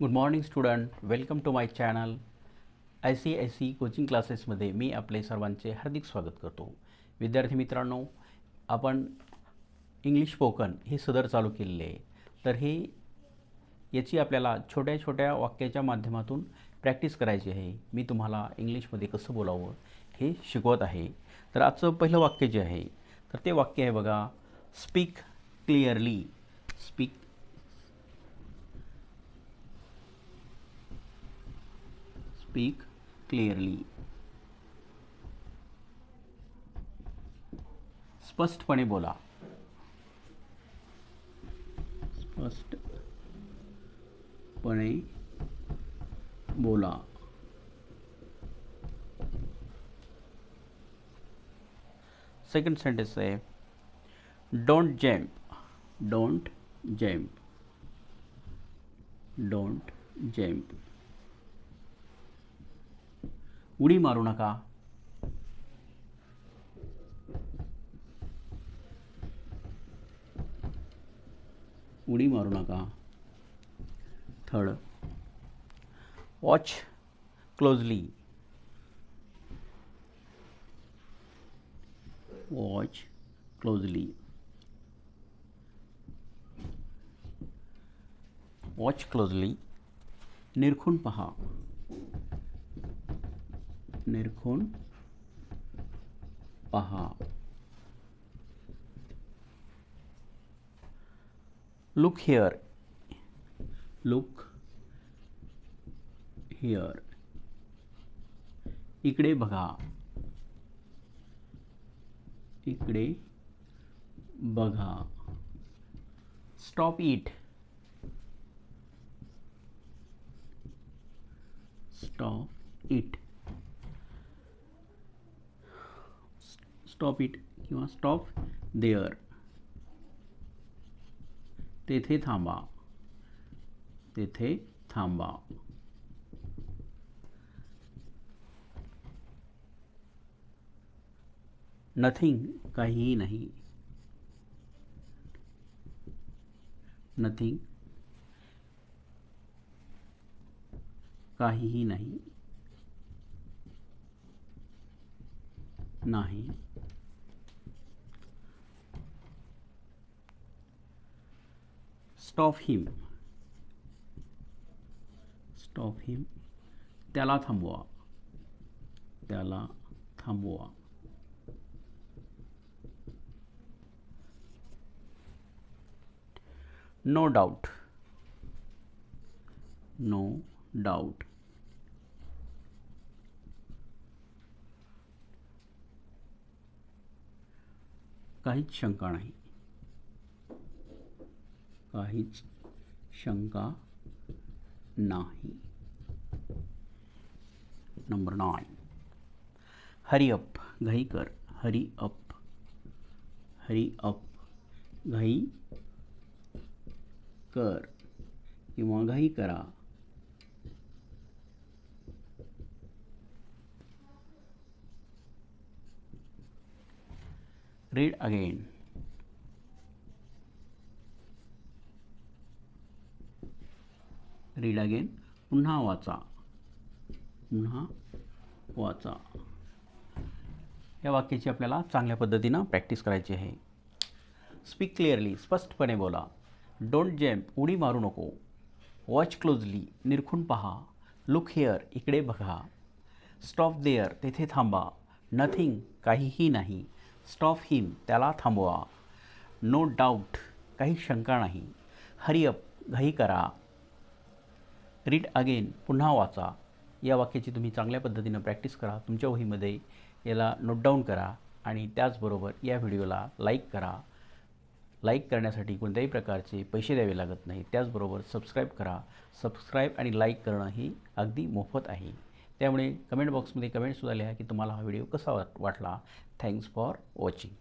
Good morning student, welcome to my channel ICIC coaching क्लासेसमध्ये मी आपले सर्वांचे हार्दिक स्वागत करतो. विद्यार्थी मित्रांनो, आपण इंग्लिश स्पोकन हे सदर चालू केलेले आहे. तर याची आपल्याला छोट्या छोट्या वाक्याच्या माध्यमातून प्रॅक्टिस करायची आहे. मी तुम्हाला इंग्लिशमध्ये कसं बोलावं हे शिकवत आहे. तर आजचं पहिलं वाक्य जे आहे तर ते वाक्य आहे बघा, स्पीक क्लिअरली. Speak clearly. स्पष्टपणे बोला. स्पष्टपणे बोला. सेकंड सेंटेंस आहे, don't jump. Don't jump. Don't jump. उडी मारू नका. उडी मारू नका. Third, watch closely. Watch closely. Watch closely. निरखून पहा. निरखून पहा. Look here. Look here. इकडे बघा. इकडे बघा. Stop it. Stop it. Stop it किंवा स्टॉप देअर. तेथे थांबा. तेथे थांबा. नथिंग, काहीही नाही. नथिंग, काहीही नाही. नाही. Stop him. Stop him. त्याला थांबवा. त्याला थांबवा. No doubt. No doubt. काहीच शंका नाही. काहीच शंका नाही. Number 9, hurry up. घाई कर. Hurry up. Hurry up. घाई कर किंवा घाई करा. Read again. Read again. पुन्हा वाचा. पुन्हा वाचा. या वाक्याची आपल्याला चांगल्या पद्धतीनं प्रॅक्टिस करायची आहे. Speak clearly. स्पष्टपणे बोला. Don't jump. उडी मारू नको. Watch closely. निरखून पहा. Look here. इकडे बघा. Stop there. तेथे थांबा. नथिंग, काहीही नाही. Stop him. त्याला थांबवा. No doubt. काही शंका नाही. Hurry up. घाई करा. Read again. पुन्हा वाचा. या वाक्याची तुम्ही चांगल्या पद्धतीनं प्रॅक्टिस करा. तुमच्या वहीमध्ये याला नोट डाऊन करा आणि त्याचबरोबर या व्हिडिओला लाईक करा. लाईक करण्यासाठी कोणत्याही प्रकारचे पैसे द्यावे लागत नाही. त्याचबरोबर सबस्क्राईब करा. सबस्क्राईब आणि लाईक करणं ही अगदी मोफत आहे. त्यामुळे कमेंट बॉक्समध्ये कमेंटसुद्धा लिहा की तुम्हाला हा व्हिडिओ कसा वाटला. Thanks for watching.